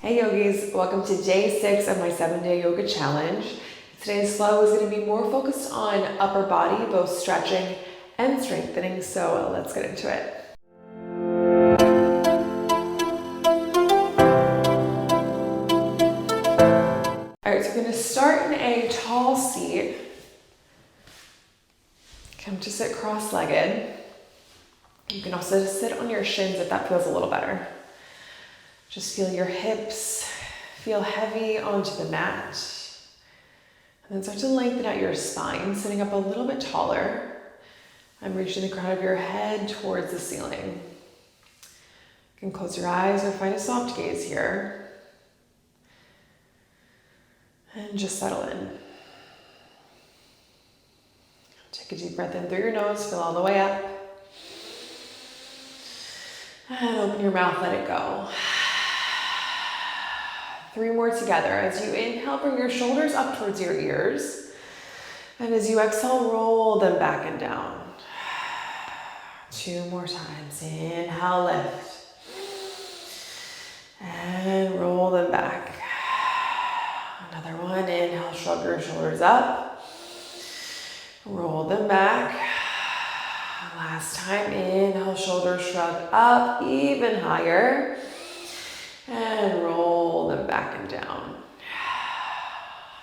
Hey yogis, welcome to day 6 of my 7-day yoga challenge. Today's flow is going to be more focused on upper body, both stretching and strengthening, so let's get into it. Alright, so we're going to start in a tall seat. Come to sit cross-legged. You can also sit on your shins if that feels a little better. Just feel your hips feel heavy onto the mat. And then start to lengthen out your spine, sitting up a little bit taller. I'm reaching the crown of your head towards the ceiling. You can close your eyes or find a soft gaze here. And just settle in. Take a deep breath in through your nose, fill all the way up. And open your mouth, let it go. 3 more together. As you inhale, bring your shoulders up towards your ears. And as you exhale, roll them back and down. 2 more times. Inhale, lift. And roll them back. Another one. Inhale, shrug your shoulders up. Roll them back. Last time. Inhale, shoulders shrug up even higher. And roll them back and down.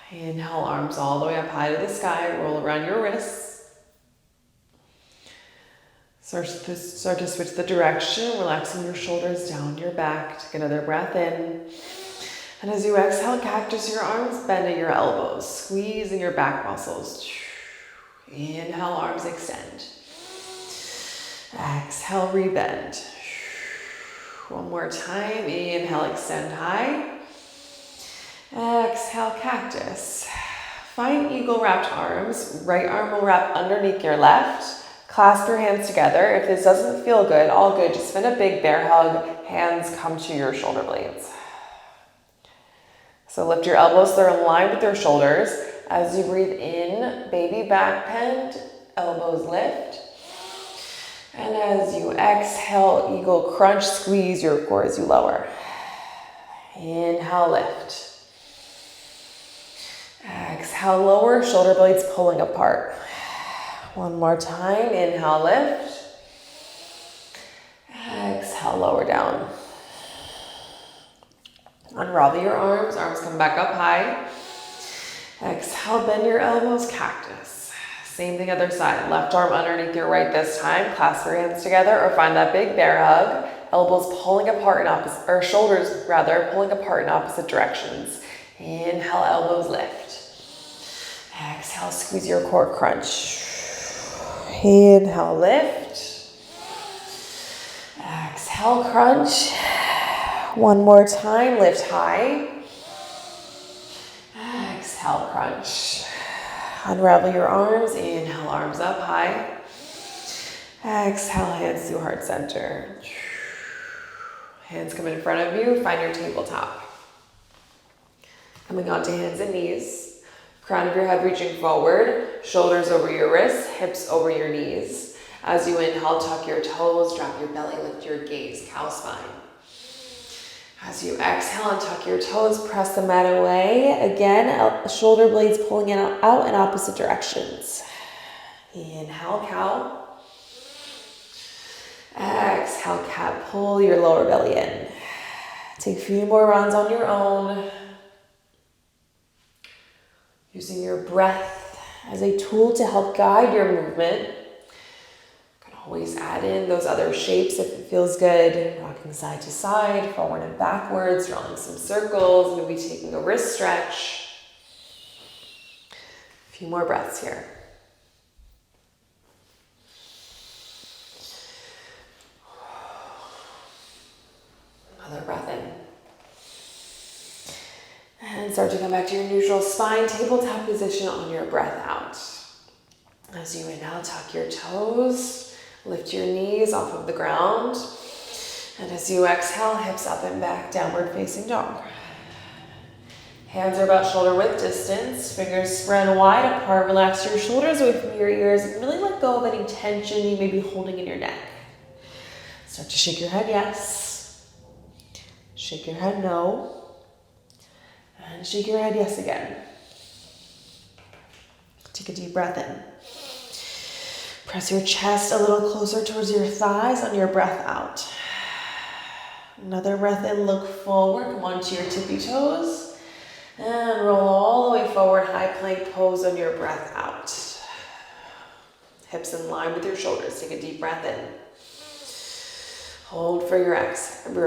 Inhale, arms all the way up high to the sky. Roll around your wrists. Start to switch the direction, relaxing your shoulders down your back. Take another breath in. And as you exhale, cactus your arms, bend at your elbows. Squeezing your back muscles. Inhale, arms extend. Exhale, rebend. One more time. Inhale, extend high. Exhale, cactus. Find eagle wrapped arms. Right arm will wrap underneath your left. Clasp your hands together. If this doesn't feel good, all good. Just find a big bear hug. Hands come to your shoulder blades. So lift your elbows. They're in line with your shoulders. As you breathe in, baby back bend. Elbows lift. And as you exhale, eagle crunch, squeeze your core as you lower. Inhale, lift. Exhale, lower, shoulder blades pulling apart. One more time, inhale, lift. Exhale, lower down. Unravel your arms come back up high. Exhale, bend your elbows, cactus. Same thing other side. Left arm underneath your right this time. Clasp your hands together or find that big bear hug. Elbows pulling apart in opposite, or shoulders rather, pulling apart in opposite directions. Inhale, elbows lift. Exhale, squeeze your core crunch. Inhale, lift. Exhale, crunch. One more time, lift high. Exhale, crunch. Unravel your arms. Inhale, arms up high. Exhale, hands to heart center. Hands come in front of you. Find your tabletop. Coming onto hands and knees. Crown of your head reaching forward. Shoulders over your wrists. Hips over your knees. As you inhale, tuck your toes. Drop your belly. Lift your gaze. Cow spine. As you exhale and tuck your toes, press the mat away. Again, shoulder blades pulling out in opposite directions. Inhale, cow. Exhale, cat. Pull your lower belly in. Take a few more rounds on your own. Using your breath as a tool to help guide your movement. Always add in those other shapes if it feels good. Rocking side to side, forward and backwards, drawing some circles, maybe taking a wrist stretch. A few more breaths here. Another breath in. And start to come back to your neutral spine, tabletop position on your breath out. As you inhale, tuck your toes. Lift your knees off of the ground. And as you exhale, hips up and back, downward facing dog. Hands are about shoulder width distance. Fingers spread wide apart. Relax your shoulders away from your ears and really let go of any tension you may be holding in your neck. Start to shake your head, yes. Shake your head, no. And shake your head yes again. Take a deep breath in. Press your chest a little closer towards your thighs on your breath out. Another breath in, look forward, come onto your tippy toes. And roll all the way forward, high plank pose on your breath out. Hips in line with your shoulders. Take a deep breath in. Hold for your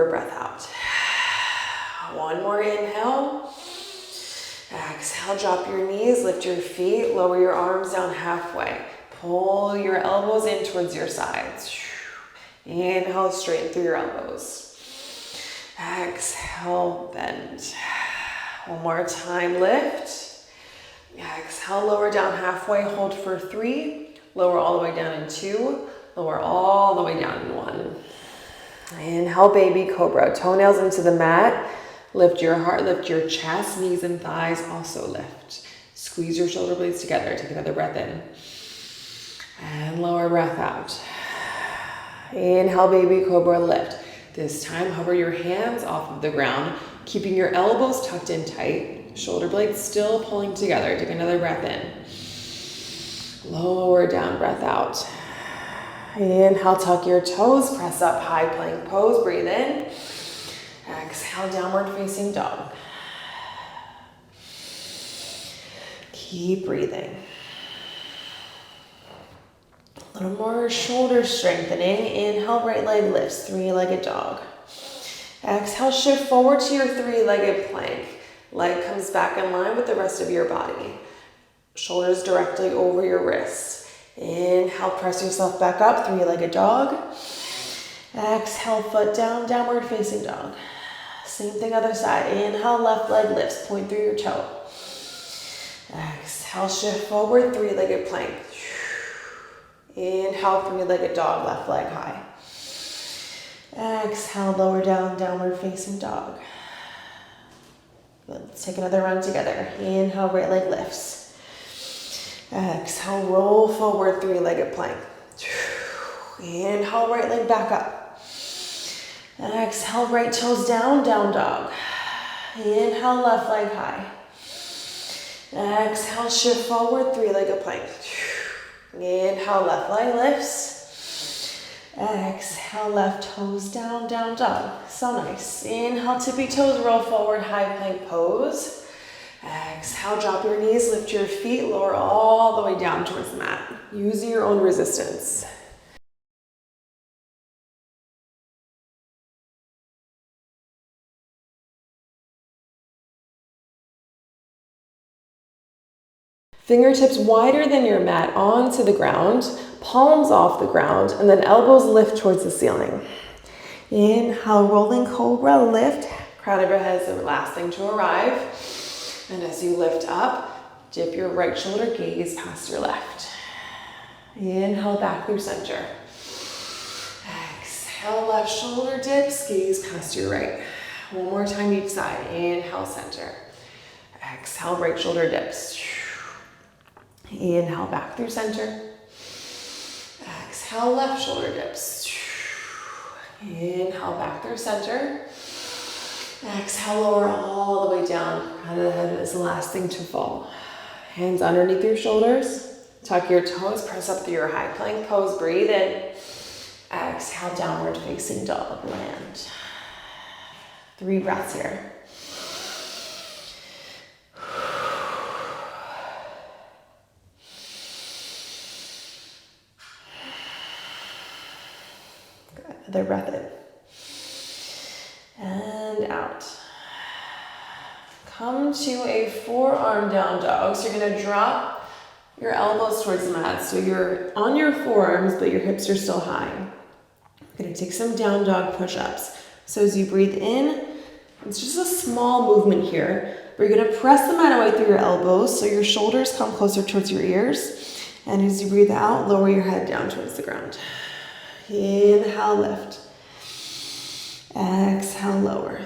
breath out. One more inhale. Exhale, drop your knees, lift your feet, lower your arms down halfway. Pull your elbows in towards your sides. Inhale, straighten through your elbows. Exhale, bend. One more time, lift. Exhale, lower down halfway, hold for 3. Lower all the way down in 2. Lower all the way down in 1. Inhale, baby cobra. Toenails into the mat. Lift your heart, lift your chest, knees and thighs also lift. Squeeze your shoulder blades together. Take another breath in. And lower breath out. Inhale, baby cobra, lift. This time, hover your hands off of the ground, keeping your elbows tucked in tight. Shoulder blades still pulling together. Take another breath in. Lower down, breath out. Inhale, tuck your toes, press up, high plank pose, breathe in. Exhale, downward facing dog. Keep breathing. A little more shoulder strengthening. Inhale, right leg lifts, 3-legged dog. Exhale, shift forward to your 3-legged plank. Leg comes back in line with the rest of your body. Shoulders directly over your wrists. Inhale, press yourself back up, 3-legged dog. Exhale, foot down, downward facing dog. Same thing other side. Inhale, left leg lifts, point through your toe. Exhale, shift forward, 3-legged plank. Inhale, 3-legged dog, left leg high. Exhale, lower down, downward facing dog. Let's take another round together. Inhale, right leg lifts. Exhale, roll forward, 3-legged plank. Inhale, right leg back up. Exhale, right toes down, down dog. Inhale, left leg high. Exhale, shift forward, 3-legged plank. Inhale, left leg lifts. Exhale, left toes down, down dog. So nice. Inhale, tippy toes, roll forward, high plank pose. Exhale, drop your knees, lift your feet, lower all the way down towards the mat. Using your own resistance. Fingertips wider than your mat onto the ground, palms off the ground, and then elbows lift towards the ceiling. Inhale, rolling cobra, lift. Crown of your head is the last thing to arrive. And as you lift up, dip your right shoulder, gaze past your left. Inhale, back through center. Exhale, left shoulder dips, gaze past your right. One more time each side. Inhale, center. Exhale, right shoulder dips. Inhale, back through center. Exhale, left shoulder dips. Inhale, back through center. Exhale, lower all the way down. Crown of the head is the last thing to fall. Hands underneath your shoulders. Tuck your toes, press up through your high plank pose. Breathe in. Exhale, downward facing dog, land. 3 breaths here. Another breath in. And out. Come to a forearm down dog. So you're gonna drop your elbows towards the mat. So you're on your forearms, but your hips are still high. You're gonna take some down dog push-ups. So as you breathe in, it's just a small movement here. But you're gonna press the mat away through your elbows so your shoulders come closer towards your ears. And as you breathe out, lower your head down towards the ground. Inhale, lift. Exhale, lower.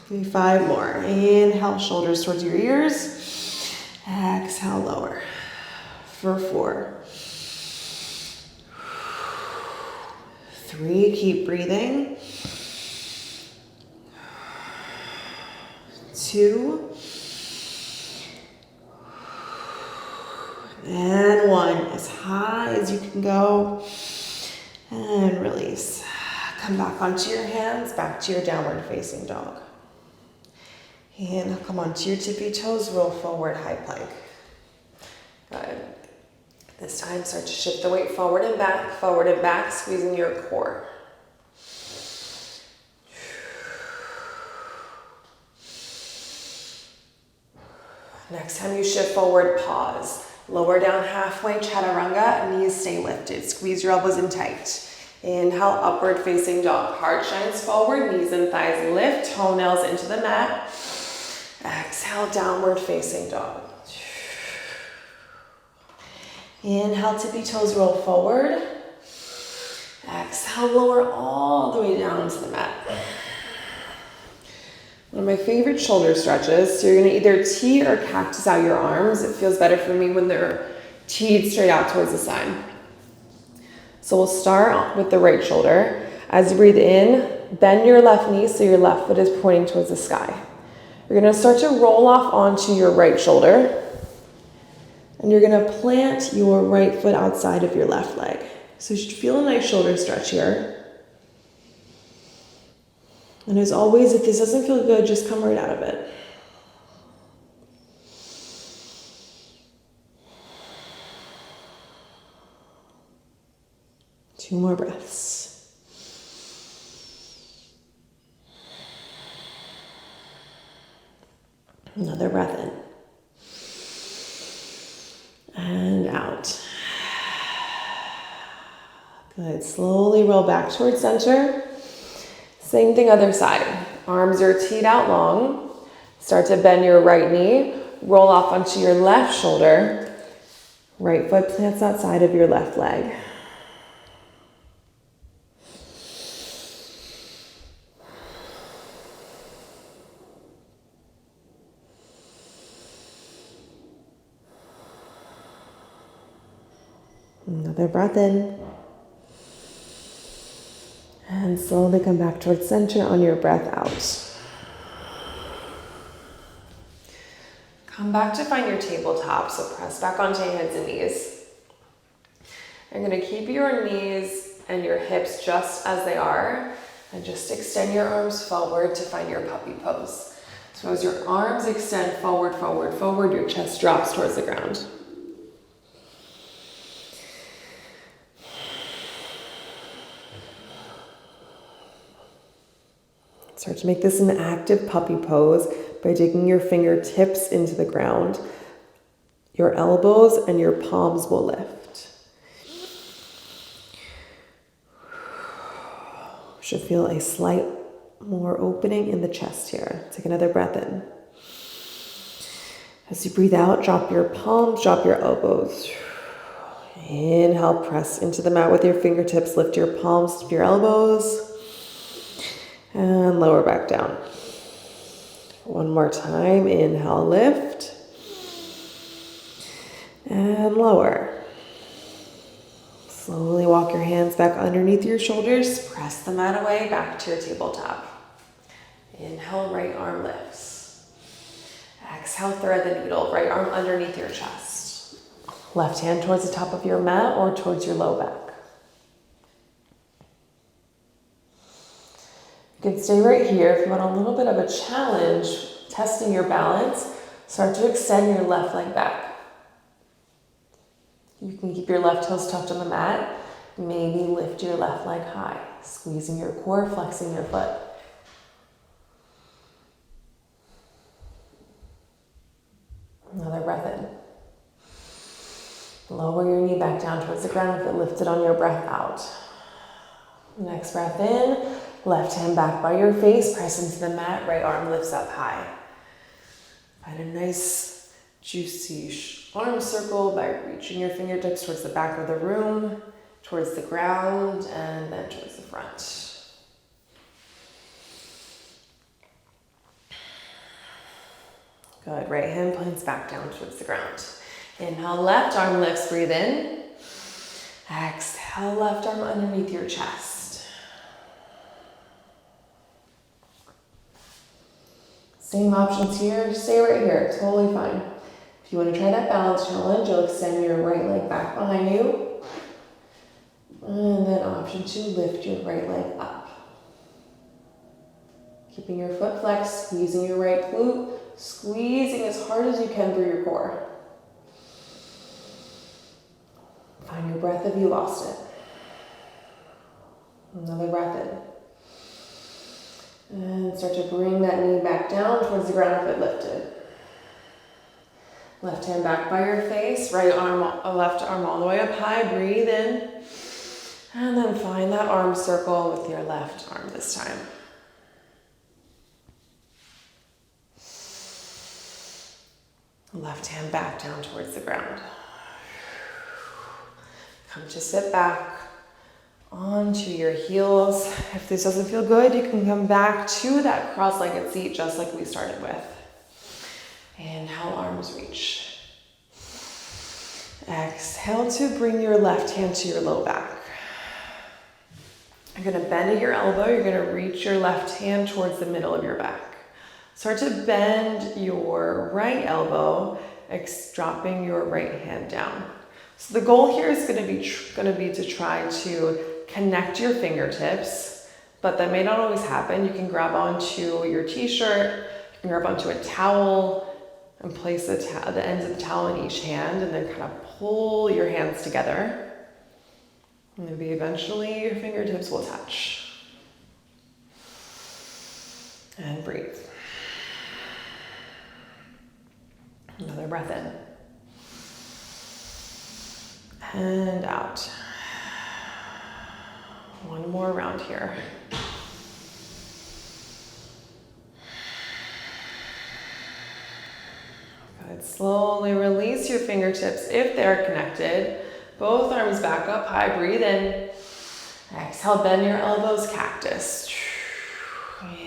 5 more. Inhale, shoulders towards your ears. Exhale, lower. For 4. 3, keep breathing. 2, and 1. As high as you can go. And release. Come back onto your hands, back to your downward facing dog. And come onto your tippy toes, roll forward, high plank. Good. This time, start to shift the weight forward and back, squeezing your core. Next time you shift forward, pause. Lower down halfway, chaturanga, knees stay lifted. Squeeze your elbows in tight. Inhale, upward facing dog. Heart shines forward, knees and thighs lift, toenails into the mat. Exhale, downward facing dog. Inhale, tippy toes roll forward. Exhale, lower all the way down to the mat. One of my favorite shoulder stretches. So you're gonna either T or cactus out your arms. It feels better for me when they're teed straight out towards the side. So we'll start with the right shoulder. As you breathe in, bend your left knee so your left foot is pointing towards the sky. You're gonna start to roll off onto your right shoulder. And you're gonna plant your right foot outside of your left leg. So you should feel a nice shoulder stretch here. And as always, if this doesn't feel good, just come right out of it. Two more breaths. Another breath in. And out. Good. Slowly roll back towards center. Same thing other side. Arms are teed out long. Start to bend your right knee. Roll off onto your left shoulder. Right foot plants outside of your left leg. Another breath in. And slowly come back towards center on your breath out. Come back to find your tabletop, so press back onto your hands and knees. You're gonna keep your knees and your hips just as they are, and just extend your arms forward to find your puppy pose. So as your arms extend forward, forward, forward, your chest drops towards the ground. Start to make this an active puppy pose by digging your fingertips into the ground. Your elbows and your palms will lift. Should feel a slight more opening in the chest here. Take another breath in. As you breathe out, drop your palms, drop your elbows. Inhale, press into the mat with your fingertips, lift your palms to your elbows. And lower back down. One more time. Inhale, lift. And lower. Slowly walk your hands back underneath your shoulders. Press the mat away, back to your tabletop. Inhale, right arm lifts. Exhale, thread the needle. Right arm underneath your chest. Left hand towards the top of your mat or towards your low back. You can stay right here. If you want a little bit of a challenge, testing your balance, start to extend your left leg back. You can keep your left toes tucked on the mat. Maybe lift your left leg high, squeezing your core, flexing your foot. Another breath in. Lower your knee back down towards the ground if it lifted on your breath out. Next breath in. Left hand back by your face, press into the mat, right arm lifts up high. Find a nice, juicy arm circle by reaching your fingertips towards the back of the room, towards the ground, and then towards the front. Good, right hand plants back down towards the ground. Inhale, left arm lifts, breathe in. Exhale, left arm underneath your chest. Same options here, stay right here, totally fine. If you want to try that balance challenge, you'll extend your right leg back behind you. And then option 2, lift your right leg up. Keeping your foot flexed, squeezing your right glute, squeezing as hard as you can through your core. Find your breath if you lost it. Another breath in. And start to bring that knee back down towards the ground if it lifted. Left hand back by your face, right arm, left arm all the way up high, breathe in. And then find that arm circle with your left arm this time. Left hand back down towards the ground. Come to sit back onto your heels. If this doesn't feel good, you can come back to that cross-legged seat just like we started with. Inhale, arms reach. Exhale to bring your left hand to your low back. You're gonna bend at your elbow. You're gonna reach your left hand towards the middle of your back. Start to bend your right elbow, dropping your right hand down. So the goal here is going to be to try to connect your fingertips, but that may not always happen. You can grab onto your t-shirt, you can grab onto a towel, and place the ends of the towel in each hand, and then kind of pull your hands together. And maybe eventually your fingertips will touch. And breathe. Another breath in. And out. One more round here. Good. Slowly release your fingertips if they're connected. Both arms back up high. Breathe in. Exhale, bend your elbows, cactus.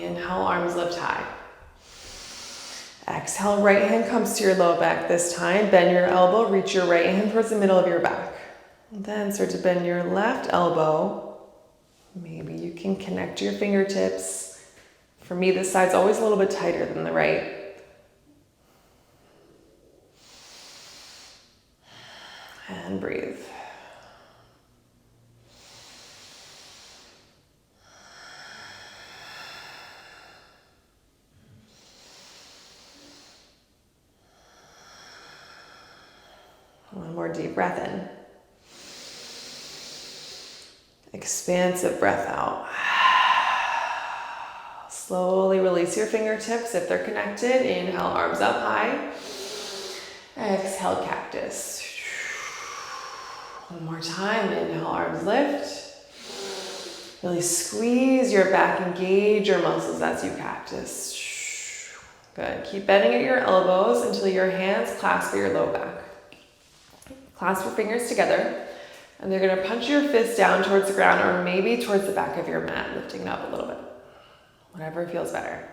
Inhale, arms lift high. Exhale, right hand comes to your low back this time. Bend your elbow, reach your right hand towards the middle of your back. And then start to bend your left elbow. Maybe you can connect your fingertips. For me, this side's always a little bit tighter than the right. And breathe. One more deep breath in. Expansive breath out. Slowly release your fingertips if they're connected. Inhale, arms up high. Exhale, cactus. One more time. Inhale, arms lift. Really squeeze your back, engage your muscles as you cactus. Good. Keep bending at your elbows until your hands clasp at your low back. Clasp your fingers together, and they're going to punch your fists down towards the ground or maybe towards the back of your mat, lifting it up a little bit. Whatever feels better.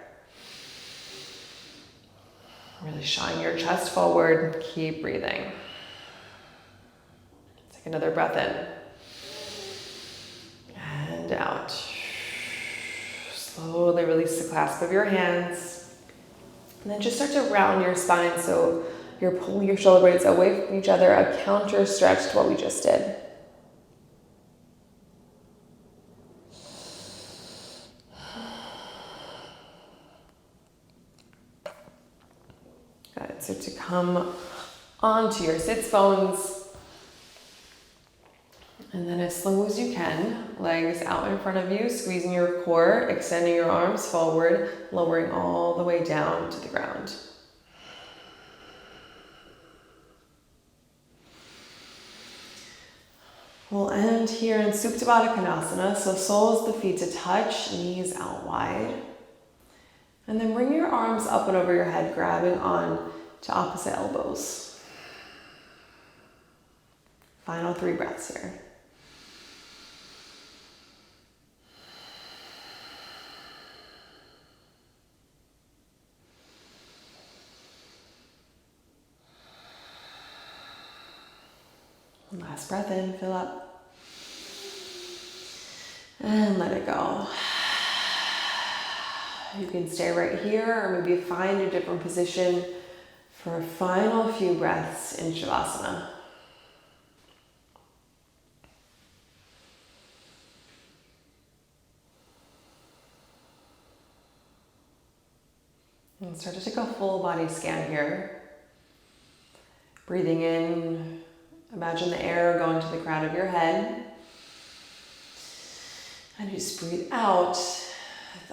Really shine your chest forward. Keep breathing. Take another breath in. And out. Slowly release the clasp of your hands. And then just start to round your spine so you're pulling your shoulder blades away from each other, a counter stretch to what we just did. Good. So to come onto your sits bones, and then as slow as you can, legs out in front of you, squeezing your core, extending your arms forward, lowering all the way down to the ground. We'll end here in Supta Baddha Konasana, so soles of the feet to touch, knees out wide. And then bring your arms up and over your head, grabbing on to opposite elbows. Final 3 breaths here. Last breath in, fill up. And let it go. You can stay right here or maybe find a different position for a final few breaths in Shavasana. And start to take a full body scan here. Breathing in, imagine the air going to the crown of your head. And just breathe out.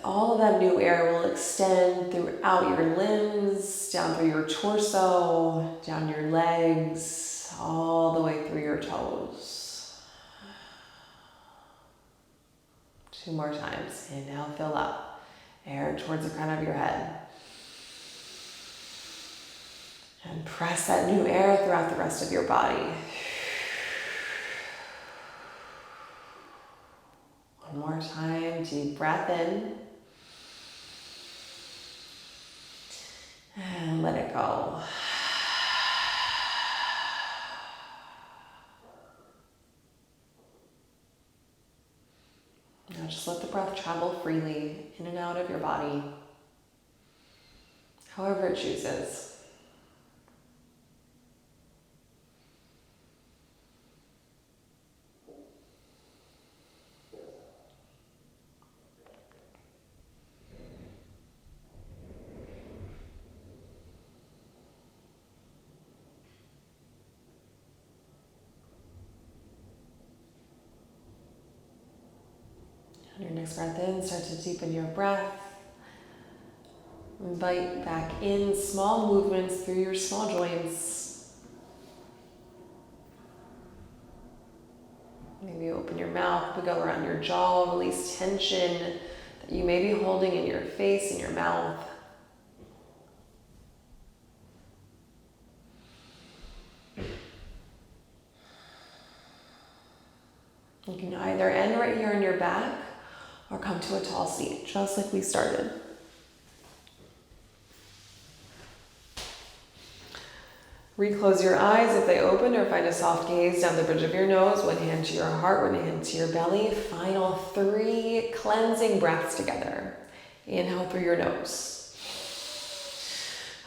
All of that new air will extend throughout your limbs, down through your torso, down your legs, all the way through your toes. 2 more times. Inhale, fill up. Air towards the crown of your head. And press that new air throughout the rest of your body. One more time, deep breath in. And let it go. Now just let the breath travel freely in and out of your body, however it chooses. On your next breath in, start to deepen your breath. Invite back in small movements through your small joints. Maybe open your mouth, wiggle around your jaw, release tension that you may be holding in your face and your mouth. You can either end right here on your back or come to a tall seat, just like we started. Reclose your eyes if they open, or find a soft gaze down the bridge of your nose. One hand to your heart, one hand to your belly. Final 3 cleansing breaths together. Inhale through your nose.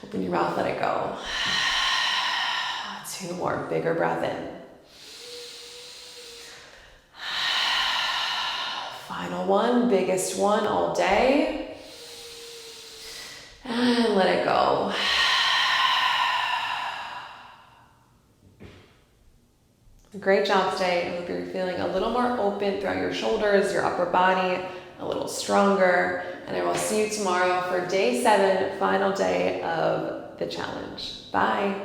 Open your mouth, let it go. 2 more, bigger breath in. Final one, biggest one all day. And let it go. Great job today. I hope you're feeling a little more open throughout your shoulders, your upper body, a little stronger. And I will see you tomorrow for day 7, final day of the challenge. Bye.